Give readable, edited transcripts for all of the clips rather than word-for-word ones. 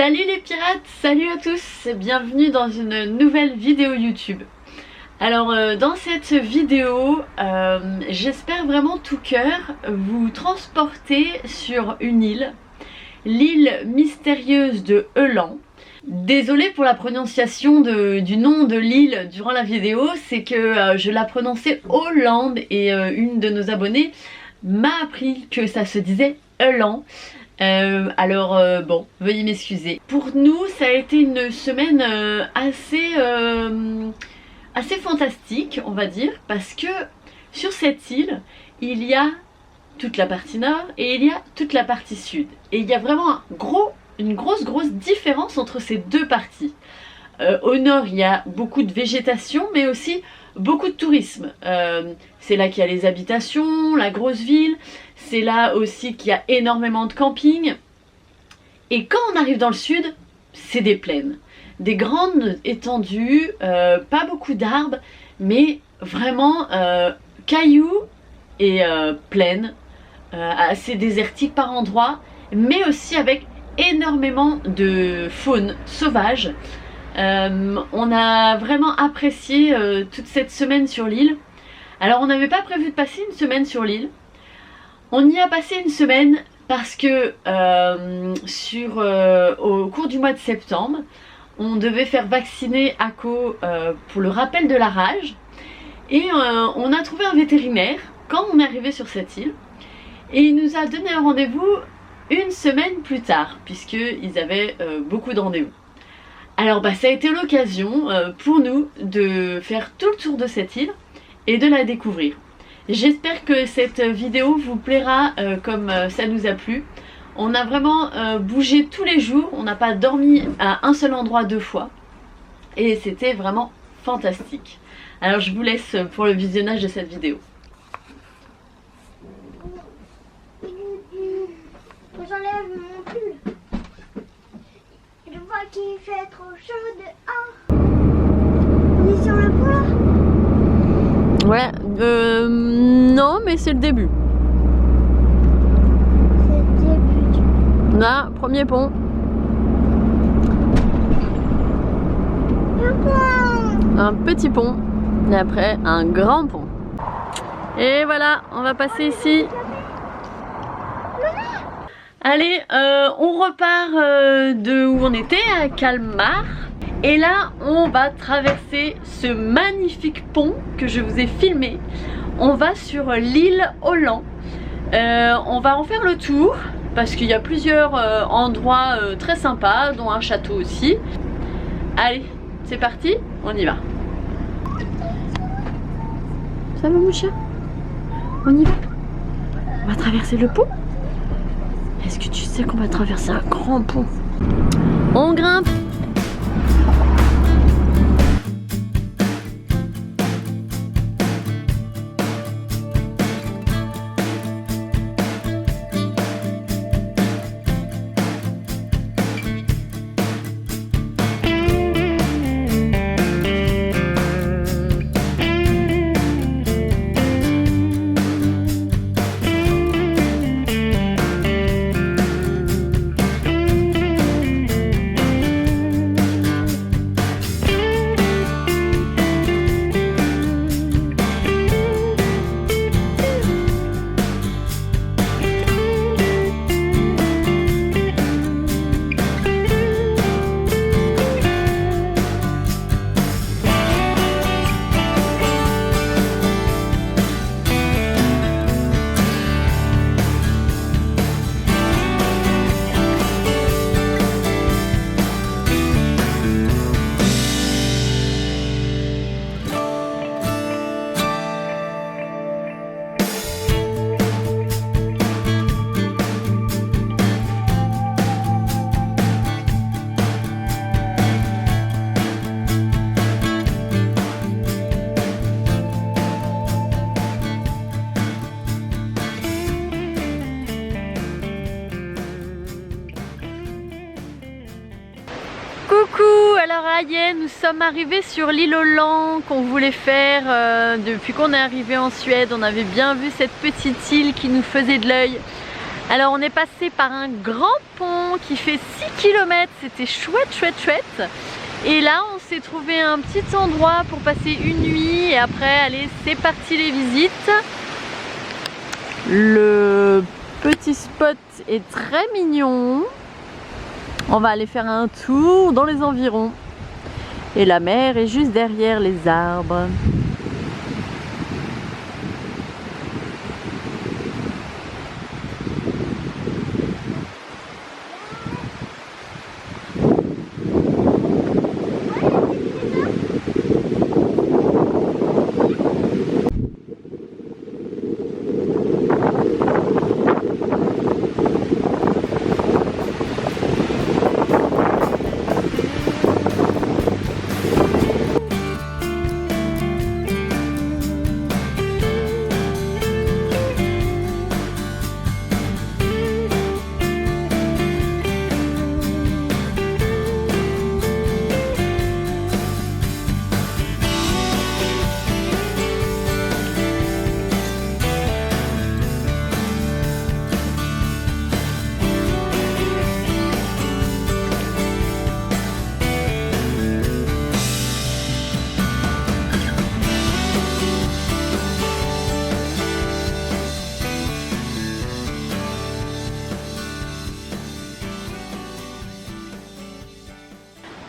Salut les pirates, salut à tous, bienvenue dans une nouvelle vidéo YouTube. Alors dans cette vidéo, j'espère vraiment tout cœur vous transporter sur une île, l'île mystérieuse de Öland. Désolée pour la prononciation du nom de l'île durant la vidéo, c'est que je la prononçais Hollande et une de nos abonnées m'a appris que ça se disait Öland. Bon, veuillez m'excuser. Pour nous, ça a été une semaine assez fantastique, on va dire, parce que sur cette île, il y a toute la partie nord et il y a toute la partie sud. Et il y a vraiment une grosse différence entre ces deux parties. Au nord, il y a beaucoup de végétation, mais aussi beaucoup de tourisme. C'est là qu'il y a les habitations, la grosse ville. C'est là aussi qu'il y a énormément de camping. Et quand on arrive dans le sud, c'est des plaines. Des grandes étendues, pas beaucoup d'arbres, mais vraiment cailloux et plaines, assez désertiques par endroits, mais aussi avec énormément de faune sauvage. On a vraiment apprécié toute cette semaine sur l'île. Alors on n'avait pas prévu de passer une semaine sur l'île. On y a passé une semaine parce que au cours du mois de septembre, on devait faire vacciner Ako pour le rappel de la rage. Et on a trouvé un vétérinaire quand on est arrivé sur cette île. Et il nous a donné un rendez-vous une semaine plus tard, puisqu'ils avaient beaucoup de rendez-vous. Alors ça a été l'occasion pour nous de faire tout le tour de cette île et de la découvrir. J'espère que cette vidéo vous plaira comme ça nous a plu. On a vraiment bougé tous les jours, on n'a pas dormi à un seul endroit 2 fois. Et c'était vraiment fantastique. Alors je vous laisse pour le visionnage de cette vidéo. J'enlève mon pull. Je vois qu'il fait trop chaud dehors. On est sur le pont là? Ouais, non, mais c'est le début. C'est le début. Là, premier pont. Un pont. Un petit pont. Et après, un grand pont. Et voilà, on va passer ici. Allez, on repart de où on était, à Kalmar. Et là, on va traverser ce magnifique pont que je vous ai filmé. On va sur l'île Öland. On va en faire le tour parce qu'il y a plusieurs endroits très sympas, dont un château aussi. Allez, c'est parti, on y va. Ça va mon chat? On y va? On va traverser le pont? Est-ce que tu sais qu'on va traverser un grand pont? On grimpe! Coucou, alors Aïe, nous sommes arrivés sur l'île Öland qu'on voulait faire depuis qu'on est arrivé en Suède. On avait bien vu cette petite île qui nous faisait de l'œil. Alors on est passé par un grand pont qui fait 6 km, c'était chouette, chouette, chouette. Et là on s'est trouvé un petit endroit pour passer une nuit et après allez c'est parti les visites. Le petit spot est très mignon. On va aller faire un tour dans les environs. Et la mer est juste derrière les arbres.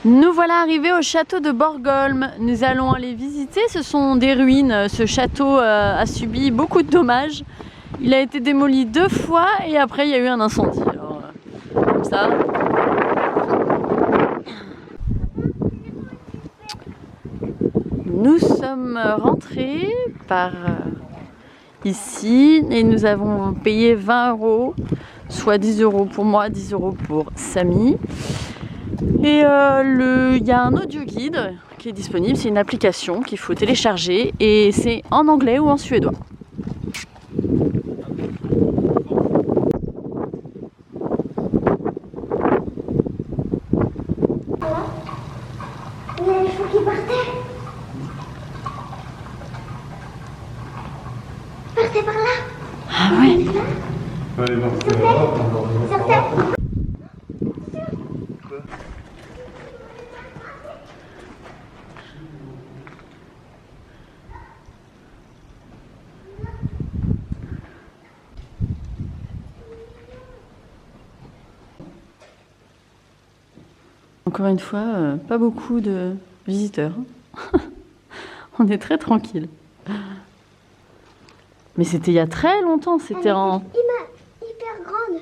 Nous voilà arrivés au château de Borgholm. Nous allons aller visiter, ce sont des ruines. Ce château a subi beaucoup de dommages. Il a été démoli 2 fois et après il y a eu un incendie. Alors, comme ça. Nous sommes rentrés par ici et nous avons payé 20 €, soit 10 € pour moi, 10 € pour Samy. Et il y a un audio guide qui est disponible, c'est une application qu'il faut télécharger et c'est en anglais ou en suédois. Il y a les chevaux qui partaient. Partez par là. Ah ouais. Sortez. Encore une fois, pas beaucoup de visiteurs. On est très tranquille. Mais c'était il y a très longtemps, c'était en... Hyper grande.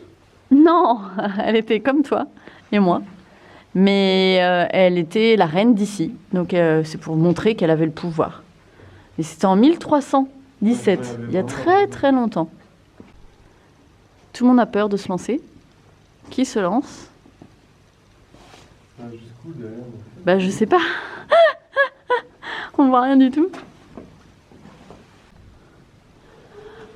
Non, elle était comme toi et moi. Mais elle était la reine d'ici. Donc c'est pour montrer qu'elle avait le pouvoir. Et c'était en 1317, il y a très très longtemps. Tout le monde a peur de se lancer. Qui se lance ? Bah je sais pas. On voit rien du tout.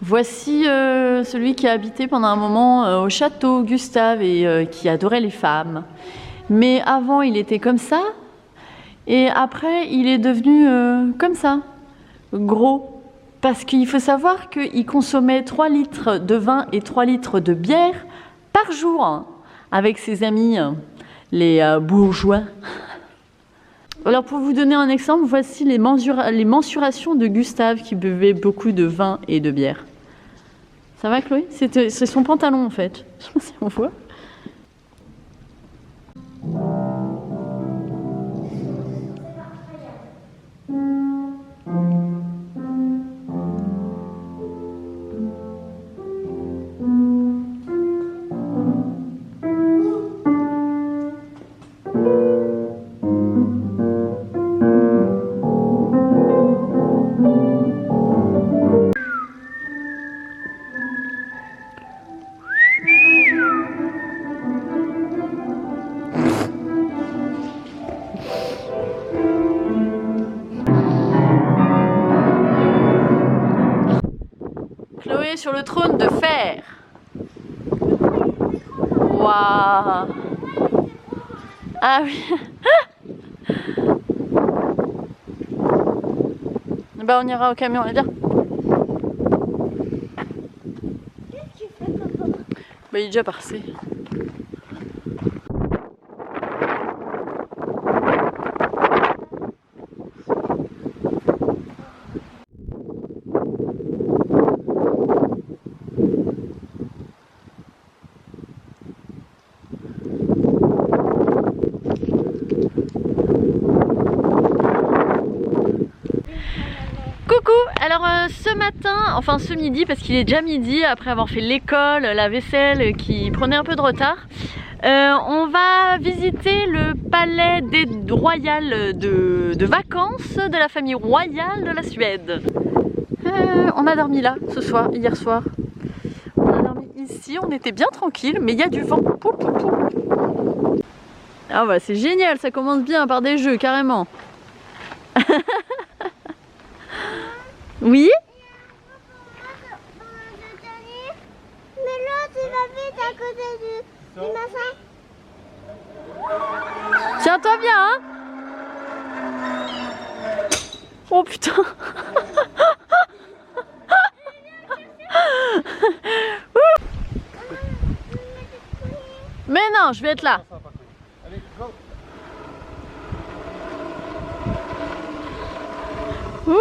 Voici celui qui a habité pendant un moment au château, Gustave, et qui adorait les femmes. Mais avant il était comme ça. Et après il est devenu comme ça. Gros. Parce qu'il faut savoir qu'il consommait 3 litres de vin et 3 litres de bière par jour hein, avec ses amis. Les bourgeois. Alors pour vous donner un exemple, voici les mensurations de Gustave qui buvait beaucoup de vin et de bière. Ça va Chloé ? C'est son pantalon en fait. Je sais pas si on voit. Sur le trône de fer. Waouh. Ah oui. Bah on ira au camion, viens. Qu'est-ce que tu fais, papa ? Bah, il est déjà passé. Alors ce matin, enfin ce midi, parce qu'il est déjà midi, après avoir fait l'école, la vaisselle qui prenait un peu de retard, on va visiter le palais royal de vacances de la famille royale de la Suède. On a dormi là ce soir, hier soir. On a dormi ici, on était bien tranquille, mais il y a du vent. Ah bah c'est génial, ça commence bien par des jeux carrément. Oui? Mais l'autre il habite à côté du machin. Tiens-toi bien, hein? Oh putain! Mais non, je vais être là. Allez, go. Ouh.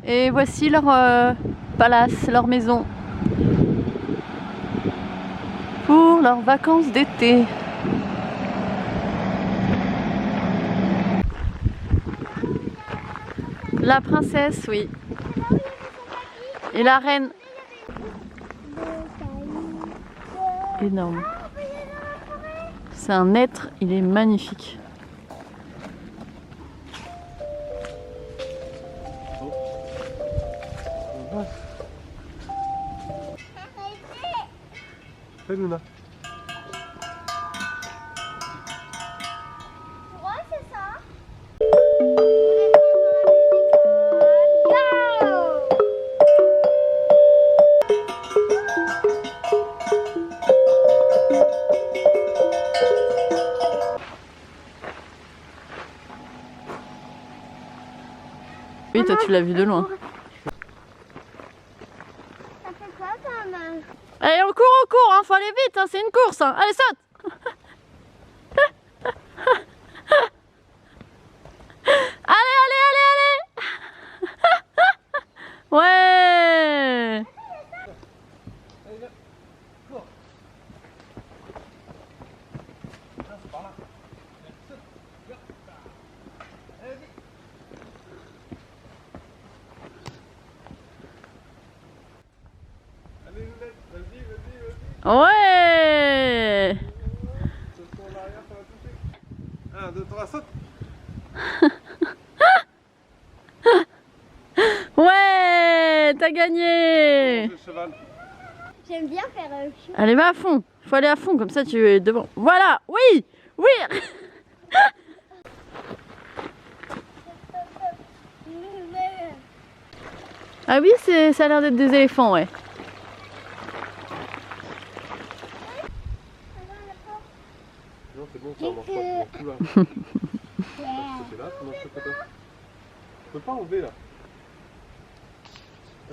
Et voici leur palace, leur maison pour leurs vacances d'été. La princesse, oui. Et la reine. Énorme. C'est un être, il est magnifique. Fais Luna. Pourquoi c'est ça? Oui, toi tu l'as vu de loin. Ça fait quoi comme... Allez, on court, hein, faut aller vite, hein, c'est une course. Hein. Allez, saute! Allez! Ouais! Allez, Lunette, vas-y. Ouais! Saute en arrière, ça va toucher. 1, 2, 3, saute. Ouais! T'as gagné! Le cheval. J'aime bien faire un chou. Allez, va à fond. Faut aller à fond, comme ça tu es devant. Voilà! Oui! Ah oui, ça a l'air d'être des éléphants, ouais. Non, c'est bon, ça marche pas. Bon, tout là. C'est là, tu manges ce côté. Tu peux pas enlever là. Là,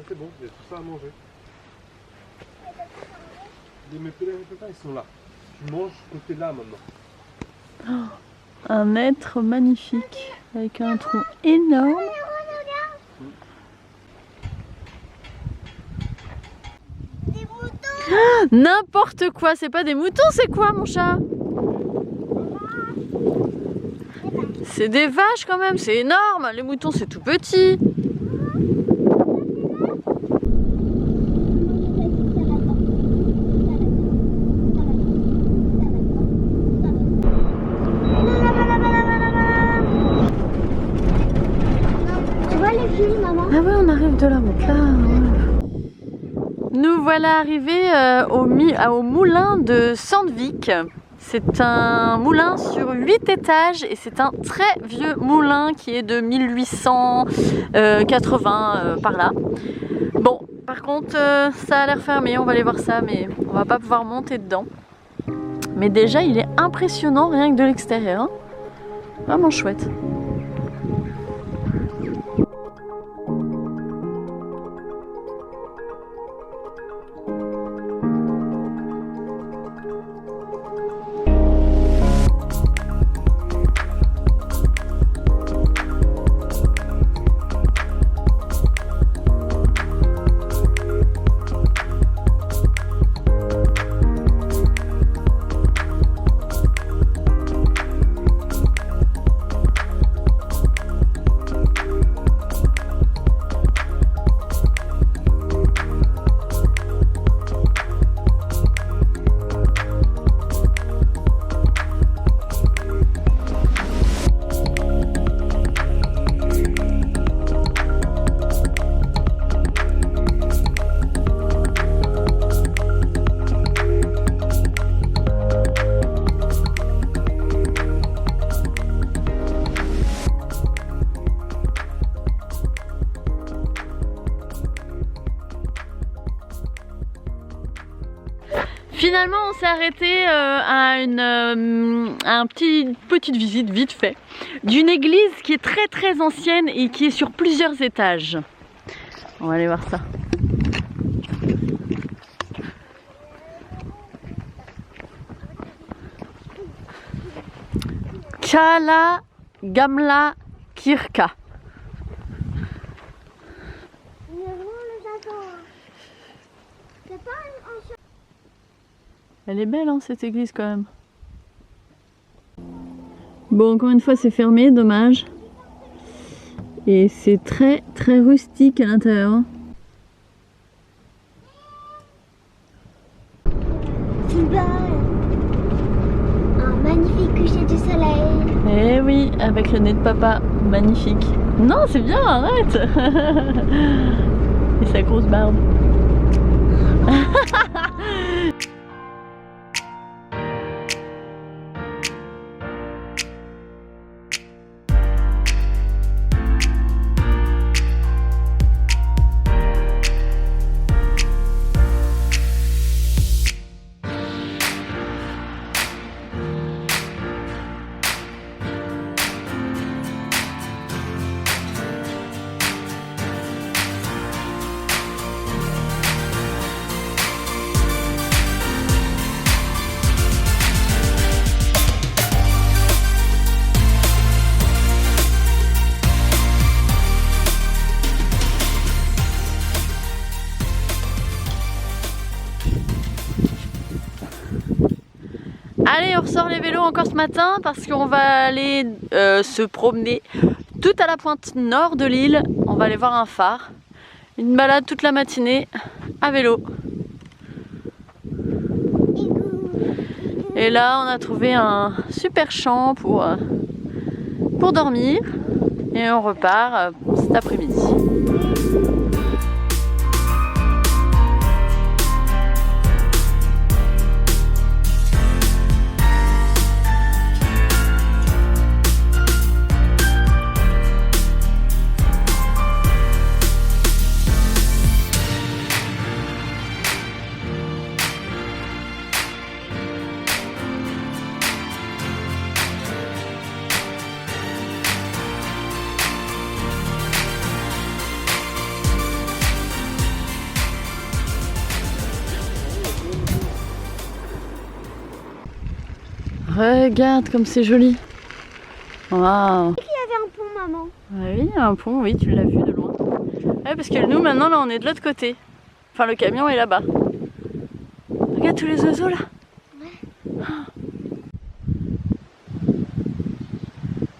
c'est bon, il y a tout ça à manger. Mes pépins, ils sont là. Tu manges ce côté là maintenant. Un être magnifique, avec un tronc énorme. Des moutons. N'importe quoi, c'est pas des moutons, c'est quoi mon chat? C'est des vaches quand même, c'est énorme. Les moutons c'est tout petit. Tu vois les films, maman? Ah ouais, on arrive de la route là. Nous voilà arrivés au moulin de Sandvik. C'est un moulin sur 8 étages et c'est un très vieux moulin qui est de 1880 par là. Bon, par contre ça a l'air fermé, on va aller voir ça, mais on va pas pouvoir monter dedans. Mais déjà il est impressionnant rien que de l'extérieur. Vraiment chouette. Finalement, on s'est arrêté à une petite visite vite fait d'une église qui est très ancienne et qui est sur plusieurs étages. On va aller voir ça. Kala Gamla Kirka. Elle est belle hein, cette église quand même. Bon, encore une fois c'est fermé, dommage. Et c'est très rustique à l'intérieur. Un magnifique coucher du soleil. Eh oui, avec le nez de papa, magnifique. Non, c'est bien, arrête. Et sa grosse barbe. Allez, on ressort les vélos encore ce matin parce qu'on va aller se promener tout à la pointe nord de l'île. On va aller voir un phare. Une balade toute la matinée à vélo. Et là, on a trouvé un super champ pour dormir. Et on repart cet après-midi. Regarde comme c'est joli. Waouh. Il y avait un pont, maman. Ah oui, un pont, oui, tu l'as vu de loin. Ouais, parce que nous, maintenant, là, on est de l'autre côté. Enfin, le camion est là-bas. Regarde tous les oiseaux, là. Ouais.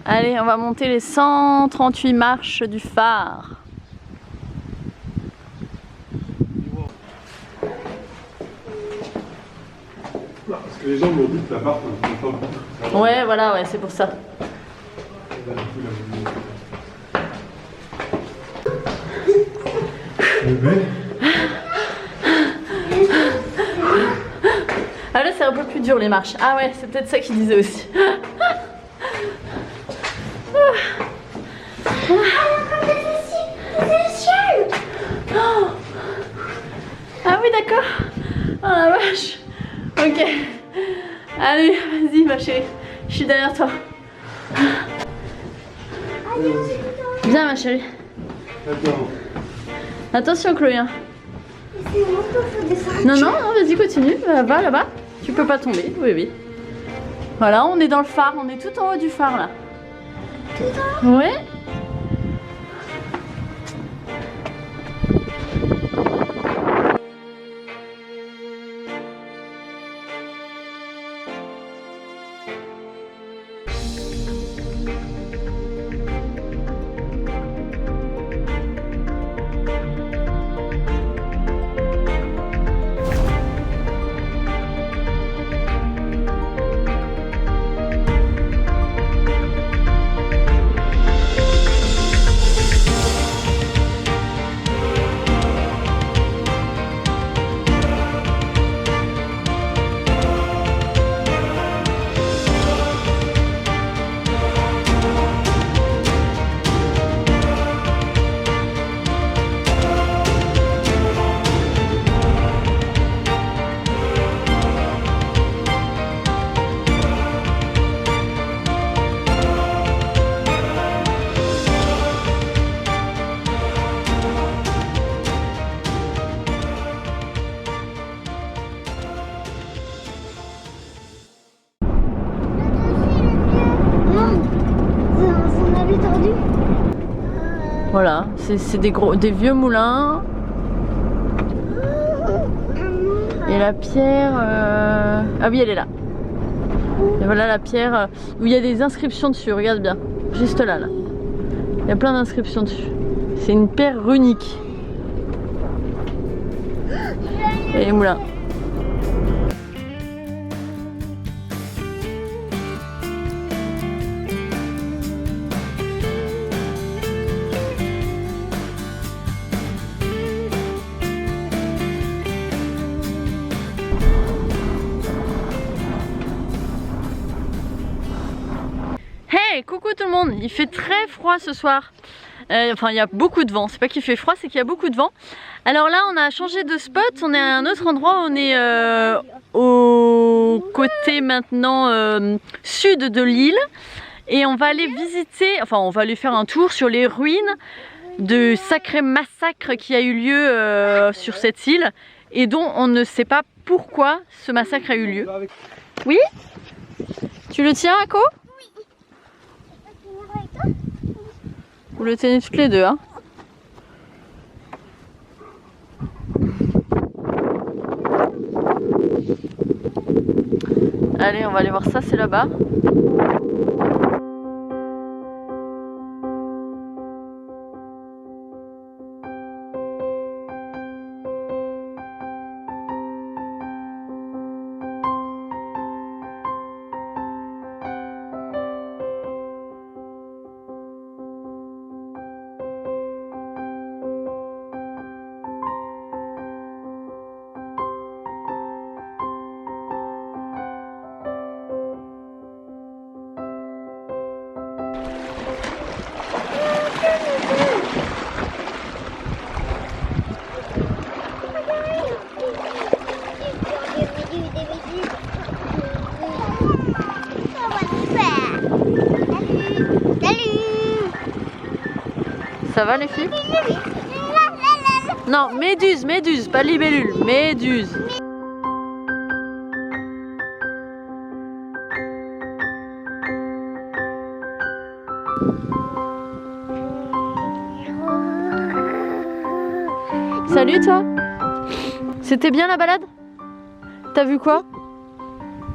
Allez, on va monter les 138 marches du phare. Parce que les gens m'ont dit que l'appart, on ne peut pas. Ouais, voilà, ouais, c'est pour ça. Ah là, c'est un peu plus dur les marches. Ah ouais, c'est peut-être ça qu'il disait aussi. Ah oui, d'accord. Oh la vache. Ok. Allez, vas-y ma chérie. Je suis derrière toi. Viens ma chérie. Attends. Attention Chloé. Hein. C'est moi qu'il faut descendre. Non, non, non, vas-y, continue. Va là-bas. Tu peux pas tomber. Oui, oui. Voilà, on est dans le phare. On est tout en haut du phare là. Tout en haut? Ouais. Voilà, c'est des vieux moulins. Et la pierre... Ah oui, elle est là. Et voilà la pierre où il y a des inscriptions dessus, regarde bien. Juste là, là. Il y a plein d'inscriptions dessus. C'est une pierre runique. Et les moulins. Hey, coucou tout le monde, il fait très froid ce soir. Enfin, il y a beaucoup de vent, c'est pas qu'il fait froid, c'est qu'il y a beaucoup de vent. Alors là, on a changé de spot, on est à un autre endroit, on est au côté maintenant sud de l'île. Et on va aller visiter, enfin on va aller faire un tour sur les ruines de sacré massacre qui a eu lieu sur cette île. Et dont on ne sait pas pourquoi ce massacre a eu lieu. Oui? Tu le tiens, Ako? Vous le tenez toutes les deux, hein. Allez, on va aller voir ça, c'est là-bas. Ça va les filles? Non, méduse, méduse, pas libellule, méduse. Salut toi. C'était bien la balade? T'as vu quoi?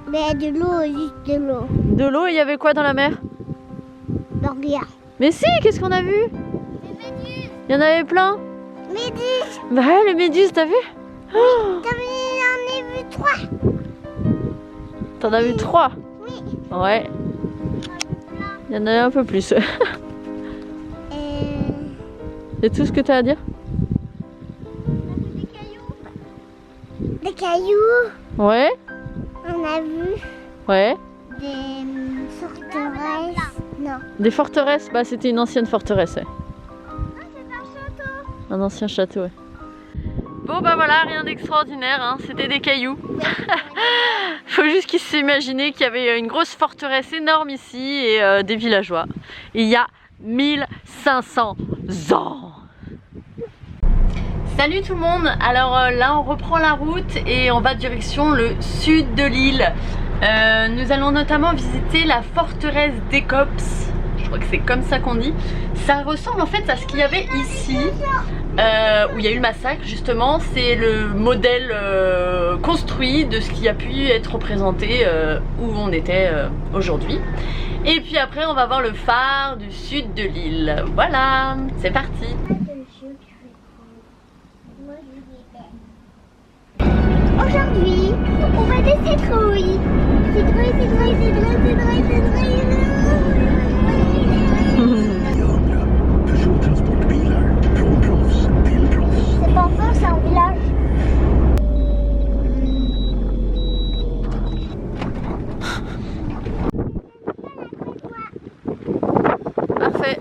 Mais de l'eau, juste de l'eau. De l'eau, et il y avait quoi dans la mer? Regarde. Mais si, qu'est-ce qu'on a vu? Il y en avait plein. Méduse. Bah ouais, les méduses, t'as vu? Oh, J'en ai vu 3. t'en as vu 3? Oui. Ouais. Il y en a un peu plus. C'est tout ce que t'as à dire? Des cailloux. Ouais. On a vu Ouais. des forteresses. Non. Des forteresses? Bah c'était une ancienne forteresse. Ouais. C'est un château. Un ancien château, ouais. Bon bah voilà, rien d'extraordinaire, hein. C'était des cailloux. Faut juste qu'ils s'imaginaient qu'il y avait une grosse forteresse énorme ici et des villageois. Et il y a 1500 ans. Salut tout le monde, alors là on reprend la route et on va direction le sud de l'île. Nous allons notamment visiter la forteresse d'Écops, je crois que c'est comme ça qu'on dit. Ça ressemble en fait à ce qu'il y avait ici, où il y a eu le massacre justement. C'est le modèle construit de ce qui a pu être représenté où on était aujourd'hui. Et puis après on va voir le phare du sud de l'île. Voilà, c'est parti. Aujourd'hui, on va des citrouilles. Citrouilles, citrouilles, citrouilles, citrouilles, citrouilles. C'est pas fort, c'est un village. Parfait.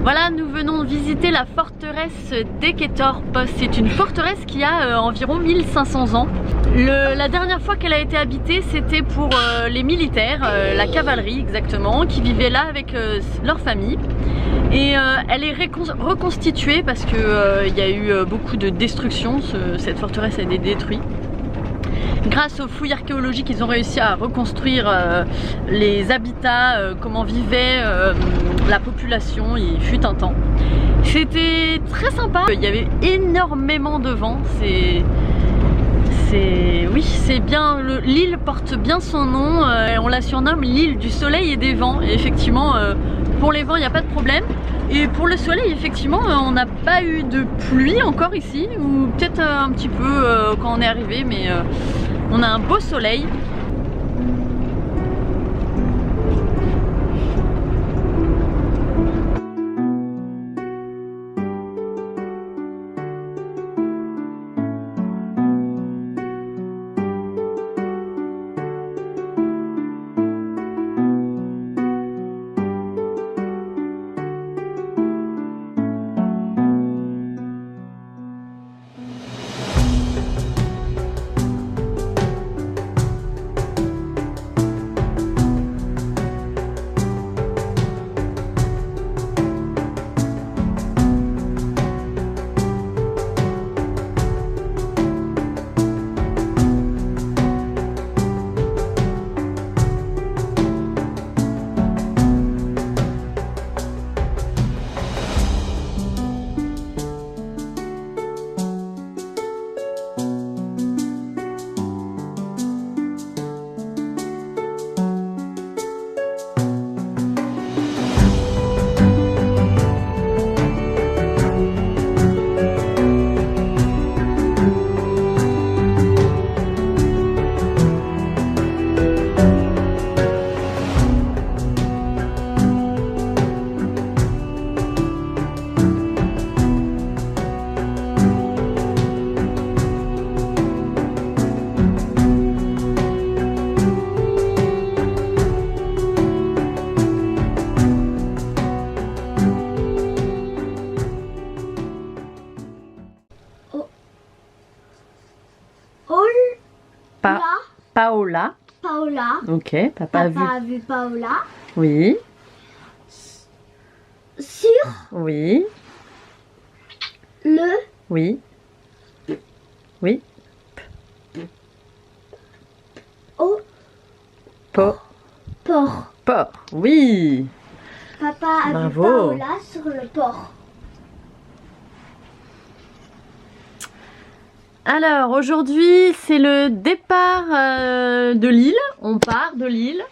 Voilà, nous venons de visiter la forteresse d'Équetorp. C'est une forteresse qui a environ 1500 ans. La dernière fois qu'elle a été habitée, c'était pour les militaires, la cavalerie exactement, qui vivaient là avec leur famille. Et elle est reconstituée parce qu'il y a eu beaucoup de destruction. Cette forteresse a été détruite. Grâce aux fouilles archéologiques, ils ont réussi à reconstruire les habitats, comment vivait la population, il fut un temps. C'était très sympa, il y avait énormément de vent, oui, c'est bien, l'île porte bien son nom, on la surnomme l'île du soleil et des vents. Et effectivement, pour les vents, il n'y a pas de problème. Et pour le soleil, effectivement, on n'a pas eu de pluie encore ici, ou peut-être un petit peu quand on est arrivé, mais on a un beau soleil. Paola. Paola. Ok, papa a vu. Papa a vu Paola. Oui, Sur oui, le oui. Oui. au Port. port. Oui. Papa a vu Bravo. Paola sur le port. Alors aujourd'hui c'est le départ de Lille. On part de Lille.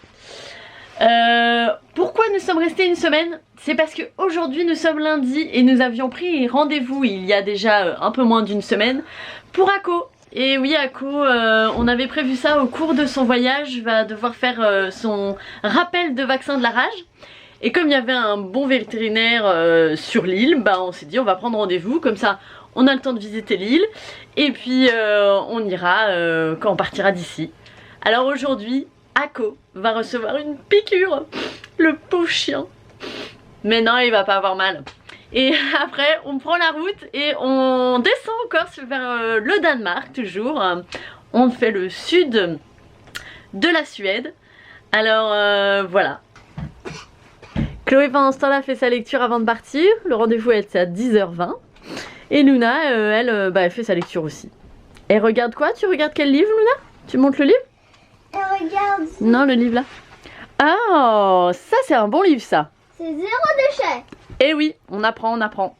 Pourquoi nous sommes restés une semaine? C'est parce que aujourd'hui nous sommes lundi et nous avions pris rendez-vous il y a déjà un peu moins d'une semaine pour Ako. Et oui, Ako, on avait prévu ça au cours de son voyage, va devoir faire son rappel de vaccin de la rage. Et comme il y avait un bon vétérinaire sur l'île, bah on s'est dit on va prendre rendez-vous, comme ça on a le temps de visiter l'île et puis on ira quand on partira d'ici. Alors aujourd'hui, Ako va recevoir une piqûre, le pauvre chien. Mais non, il va pas avoir mal. Et après, on prend la route et on descend encore vers le Danemark, toujours. On fait le sud de la Suède. Alors voilà. Chloé pendant ce temps-là fait sa lecture avant de partir. Le rendez-vous est à 10h20. Et Luna, elle fait sa lecture aussi. Et regarde quoi? Tu regardes quel livre, Luna? Tu montes le livre? Et regarde, Non, le livre là. Ah, ça c'est un bon livre ça. c'est 0 déchet. Eh oui, on apprend, on apprend.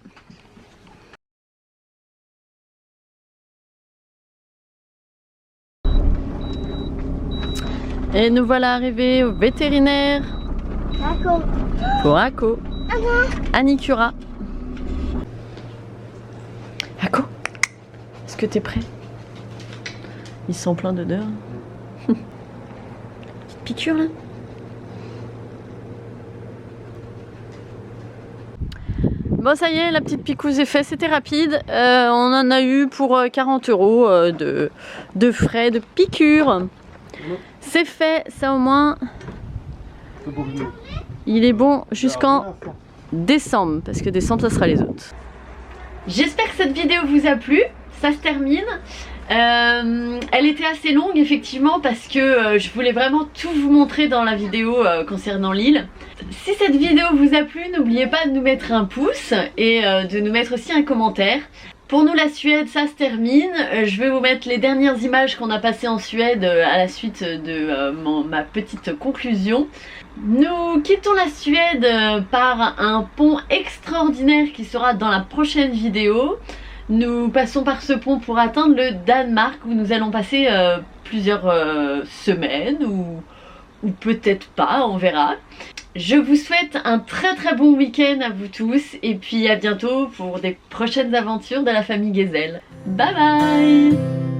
Et nous voilà arrivés au vétérinaire D'accord. pour Ako. Anicura. Ako, est-ce que t'es prêt? Ils sont pleins d'odeurs. Petite piqûre là. Bon ça y est, la petite picouse est faite, c'était rapide. On en a eu pour 40 € de frais de piqûre. C'est fait, ça au moins. Il est bon jusqu'en décembre, parce que décembre ça sera les autres. J'espère que cette vidéo vous a plu, ça se termine. Elle était assez longue effectivement parce que je voulais vraiment tout vous montrer dans la vidéo concernant l'île. Si cette vidéo vous a plu, n'oubliez pas de nous mettre un pouce et de nous mettre aussi un commentaire. Pour nous la Suède ça se termine, je vais vous mettre les dernières images qu'on a passées en Suède à la suite de ma petite conclusion. Nous quittons la Suède par un pont extraordinaire qui sera dans la prochaine vidéo. Nous passons par ce pont pour atteindre le Danemark où nous allons passer plusieurs semaines ou peut-être pas, on verra. Je vous souhaite un très bon week-end à vous tous et puis à bientôt pour des prochaines aventures de la famille Gezel. Bye bye!